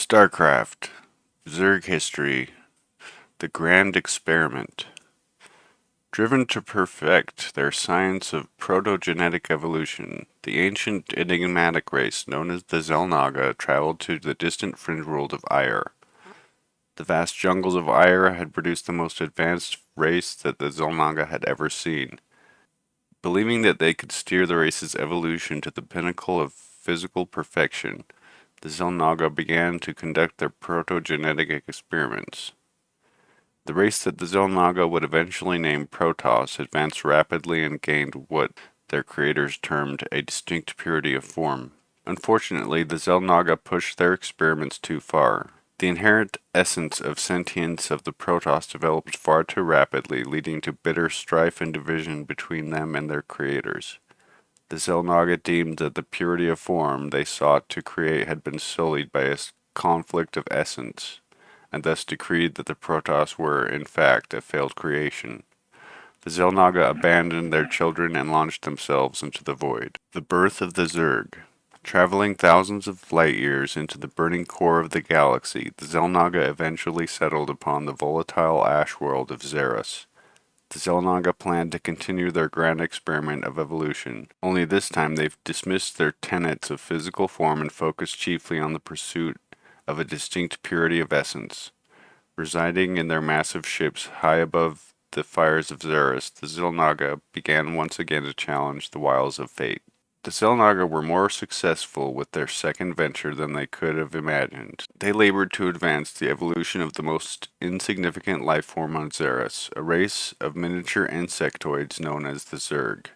StarCraft, Zerg History, The Grand Experiment. Driven to perfect their science of protogenetic evolution, the ancient enigmatic race known as the Xel'Naga traveled to the distant fringe world of Ire. The vast jungles of Ire had produced the most advanced race that the Xel'Naga had ever seen. Believing that they could steer the race's evolution to the pinnacle of physical perfection, the Xel'Naga began to conduct their protogenetic experiments. The race that the Xel'Naga would eventually name Protoss advanced rapidly and gained what their creators termed a distinct purity of form. Unfortunately, the Xel'Naga pushed their experiments too far. The inherent essence of sentience of the Protoss developed far too rapidly, leading to bitter strife and division between them and their creators. The Xel'Naga deemed that the purity of form they sought to create had been sullied by a conflict of essence, and thus decreed that the Protoss were, in fact, a failed creation. The Xel'Naga abandoned their children and launched themselves into the void. The birth of the Zerg. Traveling thousands of light years into the burning core of the galaxy, the Xel'Naga eventually settled upon the volatile ash world of Xeris. The Xel'Naga planned to continue their grand experiment of evolution, only this time they've dismissed their tenets of physical form and focused chiefly on the pursuit of a distinct purity of essence. Residing in their massive ships high above the fires of Xeris, the Xel'Naga began once again to challenge the wiles of fate. The Xel'Naga were more successful with their second venture than they could have imagined. They labored to advance the evolution of the most insignificant life form on Xeris, a race of miniature insectoids known as the Zerg.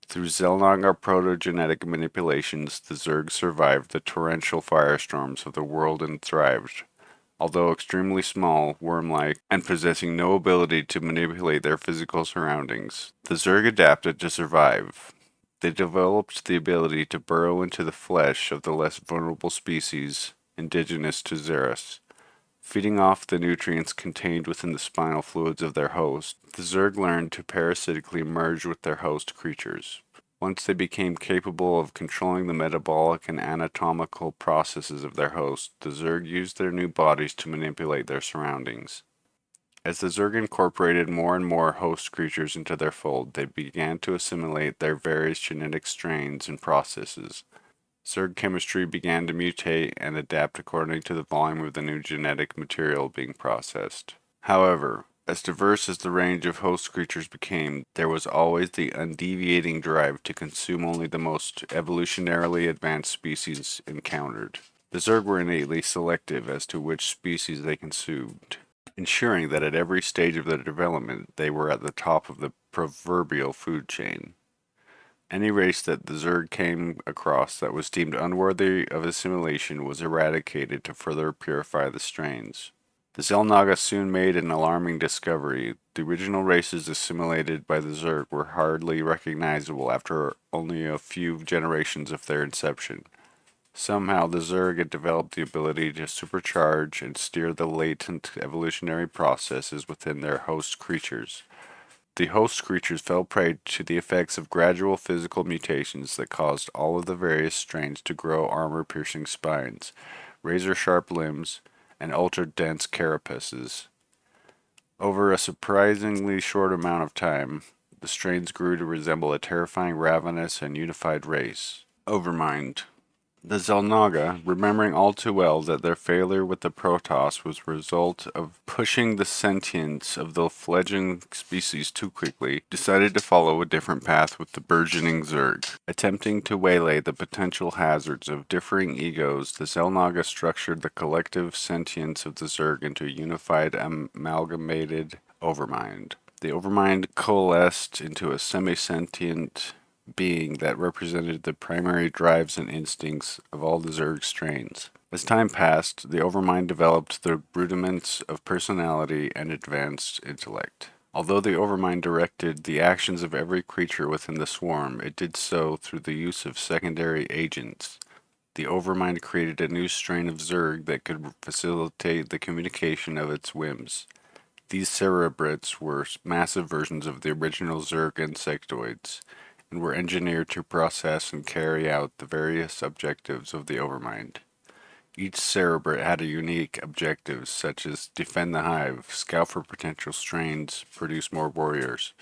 Through Xel'Naga protogenetic manipulations, the Zerg survived the torrential firestorms of the world and thrived. Although extremely small, worm-like, and possessing no ability to manipulate their physical surroundings, the Zerg adapted to survive. They developed the ability to burrow into the flesh of the less vulnerable species indigenous to Xeris. Feeding off the nutrients contained within the spinal fluids of their host, the Zerg learned to parasitically merge with their host creatures. Once they became capable of controlling the metabolic and anatomical processes of their host, the Zerg used their new bodies to manipulate their surroundings. As the Zerg incorporated more and more host creatures into their fold, they began to assimilate their various genetic strains and processes. Zerg chemistry began to mutate and adapt according to the volume of the new genetic material being processed. However, as diverse as the range of host creatures became, there was always the undeviating drive to consume only the most evolutionarily advanced species encountered. The Zerg were innately selective as to which species they consumed, ensuring that at every stage of their development they were at the top of the proverbial food chain. Any race that the Zerg came across that was deemed unworthy of assimilation was eradicated to further purify the strains. The Xel'Naga soon made an alarming discovery. The original races assimilated by the Zerg were hardly recognizable after only a few generations of their inception. Somehow the Zerg had developed the ability to supercharge and steer the latent evolutionary processes within their host creatures. The host creatures fell prey to the effects of gradual physical mutations that caused all of the various strains to grow armor-piercing spines, razor-sharp limbs, and ultra-dense carapaces. Over a surprisingly short amount of time, the strains grew to resemble a terrifying, ravenous, and unified race. Overmind. The Xel'Naga, remembering all too well that their failure with the Protoss was a result of pushing the sentience of the fledgling species too quickly, decided to follow a different path with the burgeoning Zerg. Attempting to waylay the potential hazards of differing egos, the Xel'Naga structured the collective sentience of the Zerg into a unified amalgamated overmind. The overmind coalesced into a semi-sentient being that represented the primary drives and instincts of all the Zerg strains. As time passed, the Overmind developed the rudiments of personality and advanced intellect. Although the Overmind directed the actions of every creature within the swarm, it did so through the use of secondary agents. The Overmind created a new strain of Zerg that could facilitate the communication of its whims. These cerebrates were massive versions of the original Zerg insectoids, and were engineered to process and carry out the various objectives of the Overmind. Each cerebrate had a unique objectives, such as defend the hive, scout for potential strains, produce more warriors,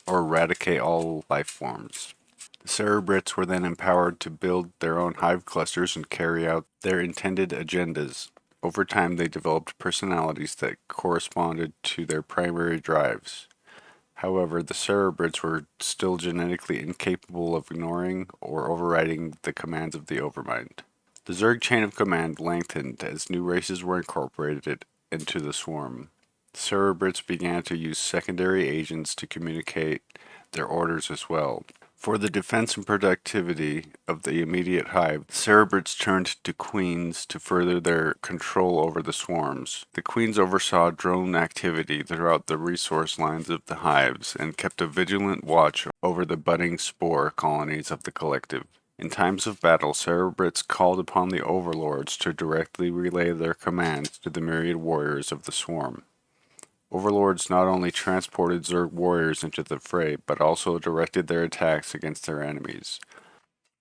or eradicate all life forms. The cerebrates were then empowered to build their own hive clusters and carry out their intended agendas. Over time, they developed personalities that corresponded to their primary drives. However, the cerebrates were still genetically incapable of ignoring or overriding the commands of the Overmind. The Zerg chain of command lengthened as new races were incorporated into the swarm. The cerebrates began to use secondary agents to communicate their orders as well. For the defense and productivity of the immediate hive, the cerebrates turned to queens to further their control over the swarms. The queens oversaw drone activity throughout the resource lines of the hives and kept a vigilant watch over the budding spore colonies of the collective. In times of battle, cerebrates called upon the overlords to directly relay their commands to the myriad warriors of the swarm. Overlords not only transported Zerg warriors into the fray, but also directed their attacks against their enemies.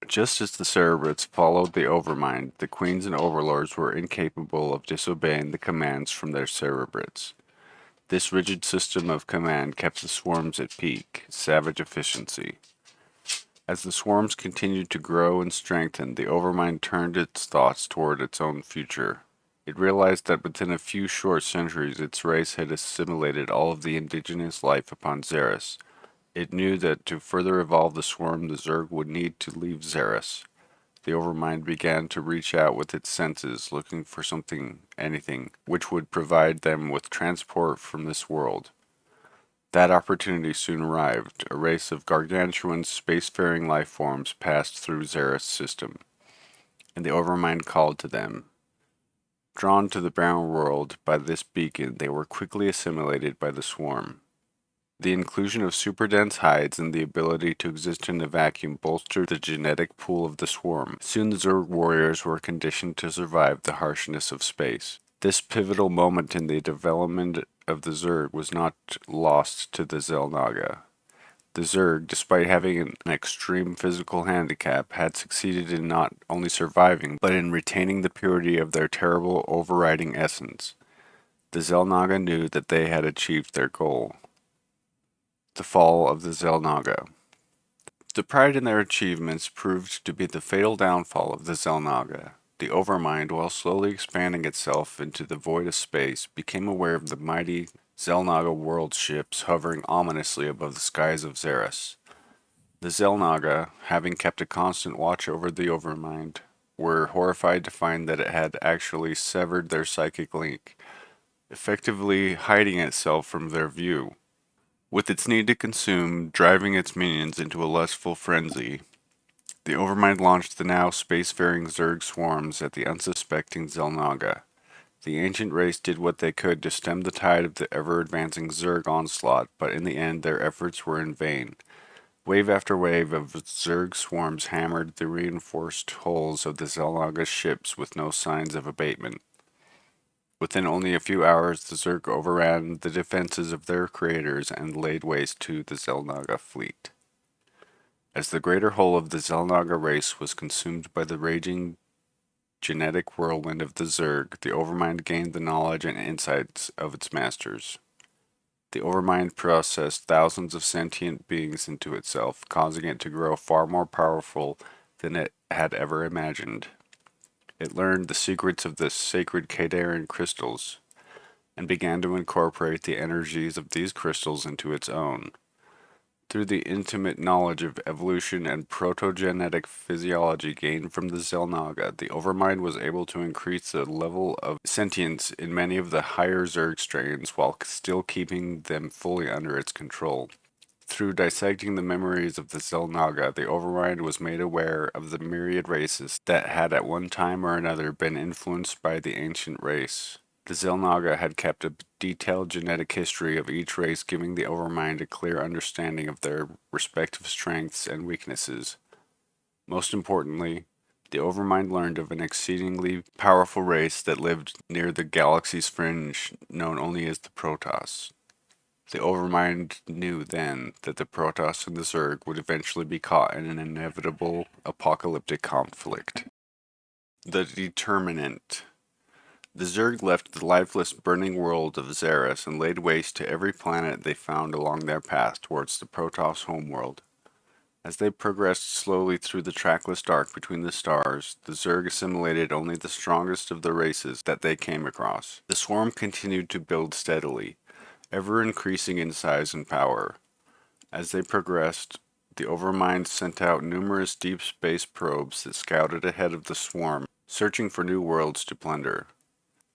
Just as the Cerebrates followed the Overmind, the Queens and Overlords were incapable of disobeying the commands from their Cerebrates. This rigid system of command kept the swarms at peak, savage efficiency. As the swarms continued to grow and strengthen, the Overmind turned its thoughts toward its own future. It realized that within a few short centuries its race had assimilated all of the indigenous life upon Xeris. It knew that to further evolve the swarm, the Zerg would need to leave Xeris. The Overmind began to reach out with its senses, looking for something, anything, which would provide them with transport from this world. That opportunity soon arrived. A race of gargantuan spacefaring life forms passed through Xeris' system, and the Overmind called to them. Drawn to the barren world by this beacon, they were quickly assimilated by the swarm. The inclusion of super-dense hides and the ability to exist in a vacuum bolstered the genetic pool of the swarm. Soon the Zerg warriors were conditioned to survive the harshness of space. This pivotal moment in the development of the Zerg was not lost to the Xel'Naga. The Zerg, despite having an extreme physical handicap, had succeeded in not only surviving, but in retaining the purity of their terrible overriding essence. The Xel'Naga knew that they had achieved their goal. The fall of the Xel'Naga. The pride in their achievements proved to be the fatal downfall of the Xel'Naga. The Overmind, while slowly expanding itself into the void of space, became aware of the mighty Xel'Naga world ships hovering ominously above the skies of Xeris. The Xel'Naga, having kept a constant watch over the Overmind, were horrified to find that it had actually severed their psychic link, effectively hiding itself from their view. With its need to consume driving its minions into a lustful frenzy, the Overmind launched the now spacefaring Zerg swarms at the unsuspecting Xel'Naga. The ancient race did what they could to stem the tide of the ever-advancing Zerg onslaught, but in the end their efforts were in vain. Wave after wave of Zerg swarms hammered the reinforced hulls of the Xel'Naga's ships with no signs of abatement. Within only a few hours, the Zerg overran the defenses of their creators and laid waste to the Xel'Naga fleet. As the greater whole of the Xel'Naga race was consumed by the raging genetic whirlwind of the Zerg, the Overmind gained the knowledge and insights of its masters. The Overmind processed thousands of sentient beings into itself, causing it to grow far more powerful than it had ever imagined. It learned the secrets of the sacred Khadarian crystals, and began to incorporate the energies of these crystals into its own. Through the intimate knowledge of evolution and protogenetic physiology gained from the Xel'Naga, the Overmind was able to increase the level of sentience in many of the higher Zerg strains while still keeping them fully under its control. Through dissecting the memories of the Xel'Naga, the Overmind was made aware of the myriad races that had at one time or another been influenced by the ancient race. The Xel'Naga had kept a detailed genetic history of each race, giving the Overmind a clear understanding of their respective strengths and weaknesses. Most importantly, the Overmind learned of an exceedingly powerful race that lived near the galaxy's fringe, known only as the Protoss. The Overmind knew then that the Protoss and the Zerg would eventually be caught in an inevitable apocalyptic conflict. The Determinant. The Zerg left the lifeless, burning world of Xeris and laid waste to every planet they found along their path towards the Protoss homeworld. As they progressed slowly through the trackless dark between the stars, the Zerg assimilated only the strongest of the races that they came across. The swarm continued to build steadily, ever increasing in size and power. As they progressed, the Overmind sent out numerous deep space probes that scouted ahead of the swarm, searching for new worlds to plunder.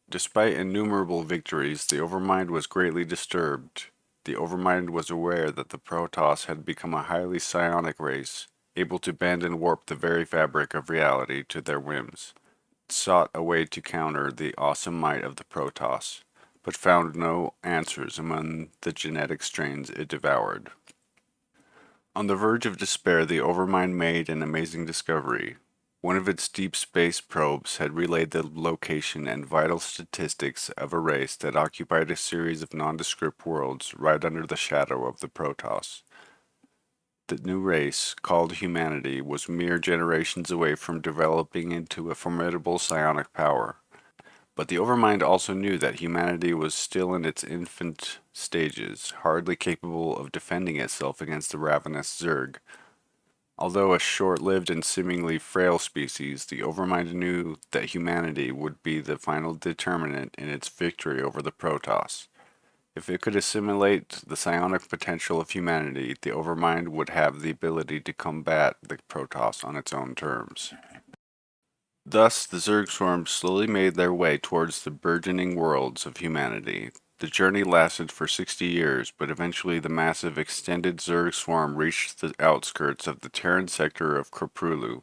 Despite innumerable victories, the Overmind was greatly disturbed. The Overmind was aware that the Protoss had become a highly psionic race, able to bend and warp the very fabric of reality to their whims. It sought a way to counter the awesome might of the Protoss, but found no answers among the genetic strains it devoured. On the verge of despair, the Overmind made an amazing discovery. One of its deep space probes had relayed the location and vital statistics of a race that occupied a series of nondescript worlds right under the shadow of the Protoss. The new race, called humanity, was mere generations away from developing into a formidable psionic power. But the Overmind also knew that humanity was still in its infant stages, hardly capable of defending itself against the ravenous Zerg. Although a short-lived and seemingly frail species, the Overmind knew that humanity would be the final determinant in its victory over the Protoss. If it could assimilate the psionic potential of humanity, the Overmind would have the ability to combat the Protoss on its own terms. Thus, the Zerg swarm slowly made their way towards the burgeoning worlds of humanity. The journey lasted for 60 years, but eventually the massive extended Zerg swarm reached the outskirts of the Terran sector of Koprulu.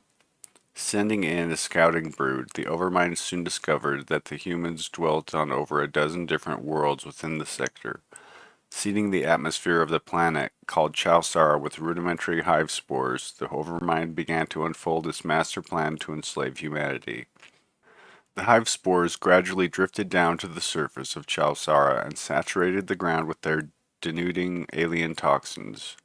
Sending in a scouting brood, the Overmind soon discovered that the humans dwelt on over a dozen different worlds within the sector. Seeding the atmosphere of the planet, called Chowsara, with rudimentary hive spores, the Overmind began to unfold its master plan to enslave humanity. The hive spores gradually drifted down to the surface of Chowsara and saturated the ground with their denuding alien toxins.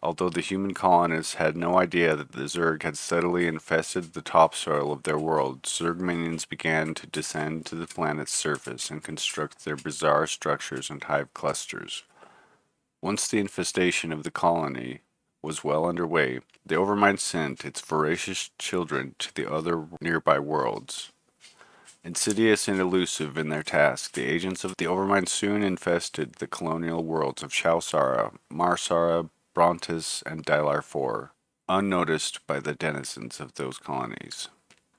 Although the human colonists had no idea that the Zerg had subtly infested the topsoil of their world, Zerg minions began to descend to the planet's surface and construct their bizarre structures and hive clusters. Once the infestation of the colony was well underway, the Overmind sent its voracious children to the other nearby worlds. Insidious and elusive in their task, the agents of the Overmind soon infested the colonial worlds of Chowsara, Marsara, Brontis, and Dylar IV, unnoticed by the denizens of those colonies.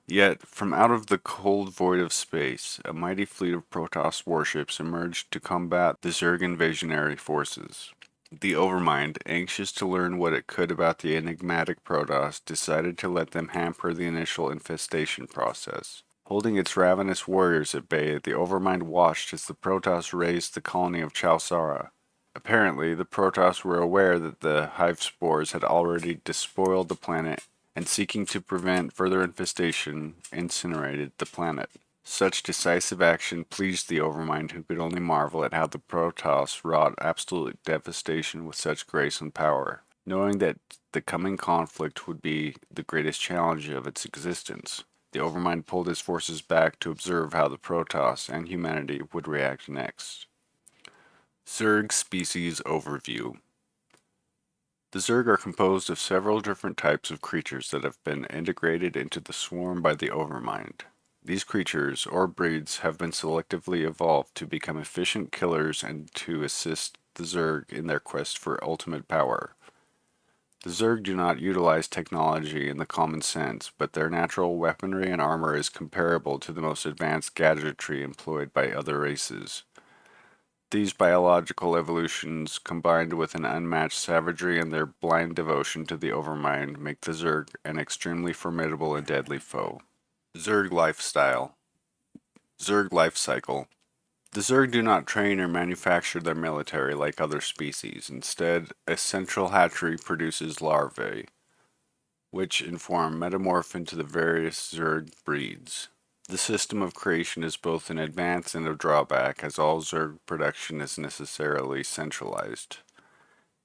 Yet, from out of the cold void of space, a mighty fleet of Protoss warships emerged to combat the Zerg invasionary forces. The Overmind, anxious to learn what it could about the enigmatic Protoss, decided to let them hamper the initial infestation process. Holding its ravenous warriors at bay, the Overmind watched as the Protoss razed the colony of Chowsara. Apparently, the Protoss were aware that the hive spores had already despoiled the planet, and seeking to prevent further infestation, incinerated the planet. Such decisive action pleased the Overmind, who could only marvel at how the Protoss wrought absolute devastation with such grace and power, knowing that the coming conflict would be the greatest challenge of its existence. The Overmind pulled his forces back to observe how the Protoss and humanity would react next. Zerg Species Overview. The Zerg are composed of several different types of creatures that have been integrated into the swarm by the Overmind. These creatures, or breeds, have been selectively evolved to become efficient killers and to assist the Zerg in their quest for ultimate power. The Zerg do not utilize technology in the common sense, but their natural weaponry and armor is comparable to the most advanced gadgetry employed by other races. These biological evolutions, combined with an unmatched savagery and their blind devotion to the Overmind, make the Zerg an extremely formidable and deadly foe. Zerg Lifestyle. Zerg Life Cycle. The Zerg do not train or manufacture their military like other species. Instead, a central hatchery produces larvae, which in form metamorph into the various Zerg breeds. The system of creation is both an advance and a drawback, as all Zerg production is necessarily centralized.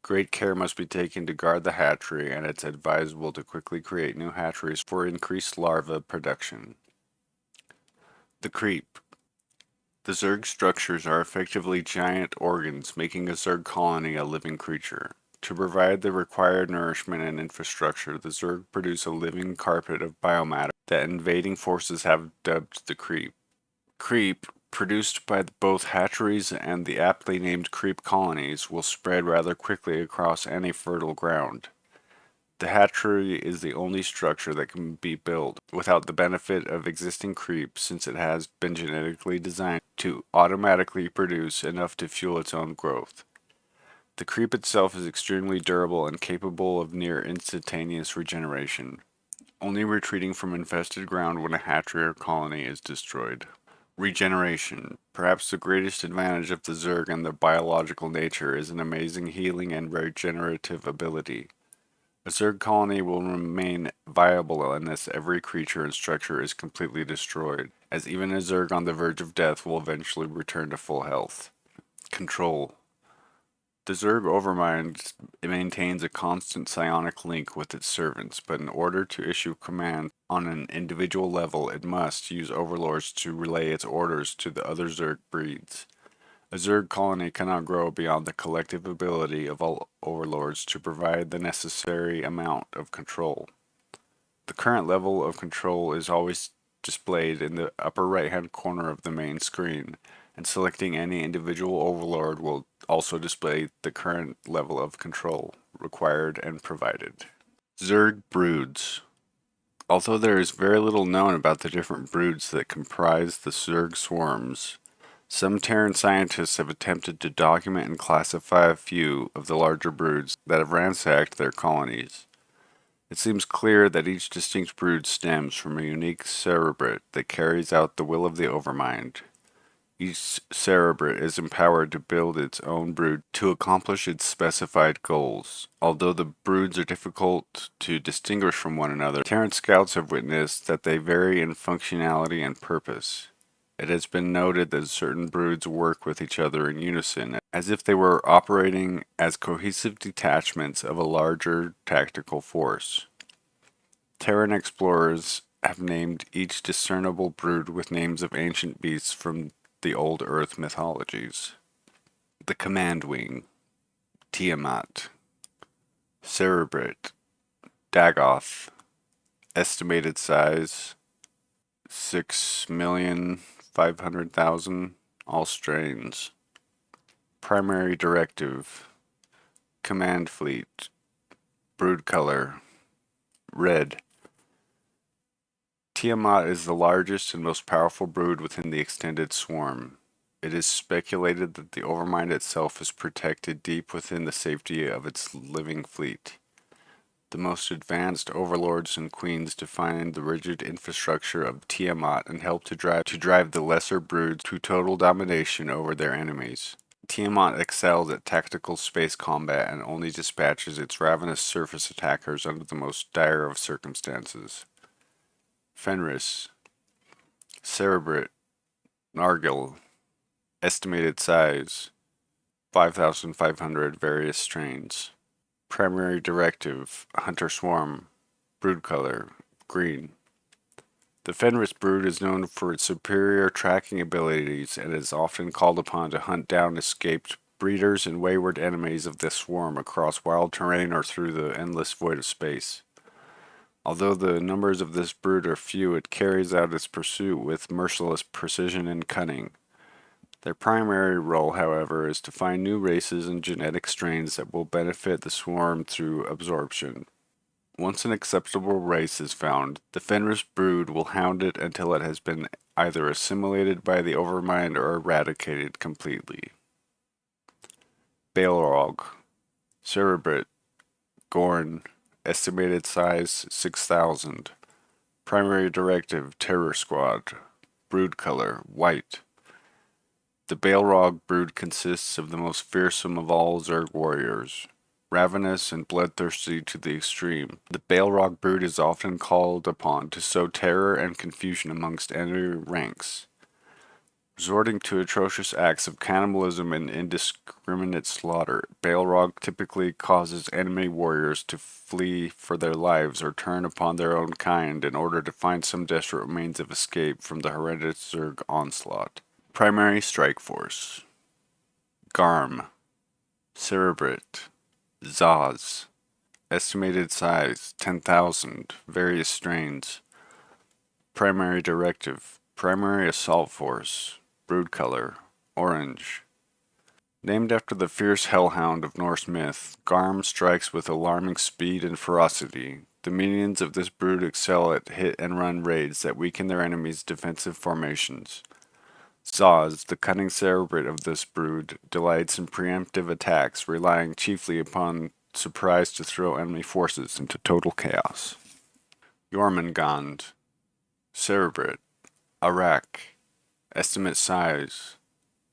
Great care must be taken to guard the hatchery, and it's advisable to quickly create new hatcheries for increased larva production. The creep. The Zerg structures are effectively giant organs, making a Zerg colony a living creature. To provide the required nourishment and infrastructure, the Zerg produce a living carpet of biomatter that invading forces have dubbed the creep. Creep, produced by both hatcheries and the aptly named creep colonies, will spread rather quickly across any fertile ground. The hatchery is the only structure that can be built without the benefit of existing creep, since it has been genetically designed to automatically produce enough to fuel its own growth. The creep itself is extremely durable and capable of near instantaneous regeneration, only retreating from infested ground when a hatchery or colony is destroyed. Regeneration. Perhaps the greatest advantage of the Zerg and their biological nature is an amazing healing and regenerative ability. A Zerg colony will remain viable unless every creature and structure is completely destroyed, as even a Zerg on the verge of death will eventually return to full health. Control. The Zerg Overmind maintains a constant psionic link with its servants, but in order to issue command on an individual level, it must use overlords to relay its orders to the other Zerg breeds. A Zerg colony cannot grow beyond the collective ability of all overlords to provide the necessary amount of control. The current level of control is always displayed in the upper right-hand corner of the main screen, and selecting any individual overlord will also display the current level of control required and provided. Zerg Broods. Although there is very little known about the different broods that comprise the Zerg swarms, some Terran scientists have attempted to document and classify a few of the larger broods that have ransacked their colonies. It seems clear that each distinct brood stems from a unique cerebrate that carries out the will of the Overmind. Each cerebrate is empowered to build its own brood to accomplish its specified goals. Although the broods are difficult to distinguish from one another, Terran scouts have witnessed that they vary in functionality and purpose. It has been noted that certain broods work with each other in unison, as if they were operating as cohesive detachments of a larger tactical force. Terran explorers have named each discernible brood with names of ancient beasts from the old Earth mythologies. The Command Wing, Tiamat, Cerebrate, Dagoth, estimated size 6,500,000, all strains. Primary directive, Command Fleet, Brood color, red. Tiamat is the largest and most powerful brood within the extended swarm. It is speculated that the Overmind itself is protected deep within the safety of its living fleet. The most advanced overlords and queens define the rigid infrastructure of Tiamat and help to drive the lesser broods to total domination over their enemies. Tiamat excels at tactical space combat and only dispatches its ravenous surface attackers under the most dire of circumstances. Fenris, Cerebrate, Nargil, estimated size 5,500, various strains. Primary directive, Hunter Swarm, brood color, green. The Fenris brood is known for its superior tracking abilities and is often called upon to hunt down escaped breeders and wayward enemies of this swarm across wild terrain or through the endless void of space. Although the numbers of this brood are few, it carries out its pursuit with merciless precision and cunning. Their primary role, however, is to find new races and genetic strains that will benefit the swarm through absorption. Once an acceptable race is found, the Fenris brood will hound it until it has been either assimilated by the Overmind or eradicated completely. Balrog, Cerebrate, Gorn, estimated size 6,000. Primary directive, Terror Squad. Brood color, white. The Balrog brood consists of the most fearsome of all Zerg warriors, ravenous and bloodthirsty to the extreme. The Balrog brood is often called upon to sow terror and confusion amongst enemy ranks. resorting to atrocious acts of cannibalism and indiscriminate slaughter. Balrog typically causes enemy warriors to flee for their lives or turn upon their own kind in order to find some desperate means of escape from the horrendous Zerg onslaught. Primary Strike Force: Garm, Cerebrit, Zaz. Estimated size 10,000, various strains. Primary Directive: Primary Assault Force, Brood Color, Orange. Named after the fierce hellhound of Norse myth, Garm strikes with alarming speed and ferocity. The minions of this brood excel at hit and run raids that weaken their enemies' defensive formations. Zaz, the cunning cerebrit of this brood, delights in preemptive attacks, relying chiefly upon surprise to throw enemy forces into total chaos. Jormungand, Cerebrit, Iraq. Estimate size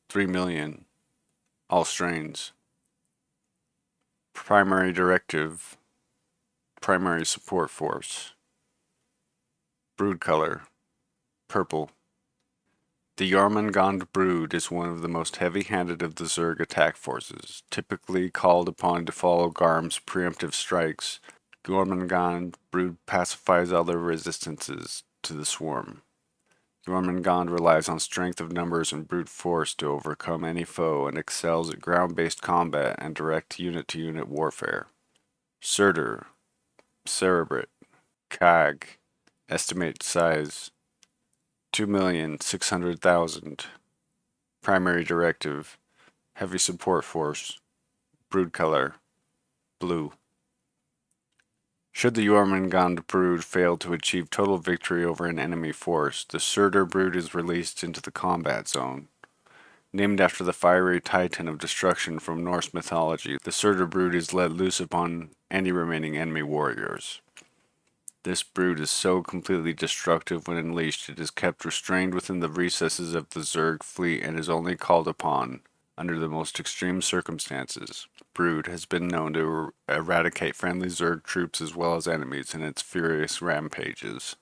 3 million. All strains. Primary Directive: Primary Support Force. Brood Color: Purple. The Jormungand brood is one of the most heavy-handed of the Zerg attack forces, typically called upon to follow Garm's preemptive strikes. Jormungand brood pacifies other resistances to the swarm. Jormungand relies on strength of numbers and brute force to overcome any foe and excels at ground-based combat and direct unit-to-unit warfare. Surtur, Cerebrit, Kag. Estimate size 2,600,000. Primary Directive: Heavy Support Force. Brood Color: Blue. Should the Jormungand brood fail to achieve total victory over an enemy force, the Surtur brood is released into the combat zone. Named after the fiery titan of destruction from Norse mythology, the Surtur brood is let loose upon any remaining enemy warriors. This brood is so completely destructive when unleashed it is kept restrained within the recesses of the Zerg fleet and is only called upon under the most extreme circumstances. Brood has been known to eradicate friendly Zerg troops as well as enemies in its furious rampages.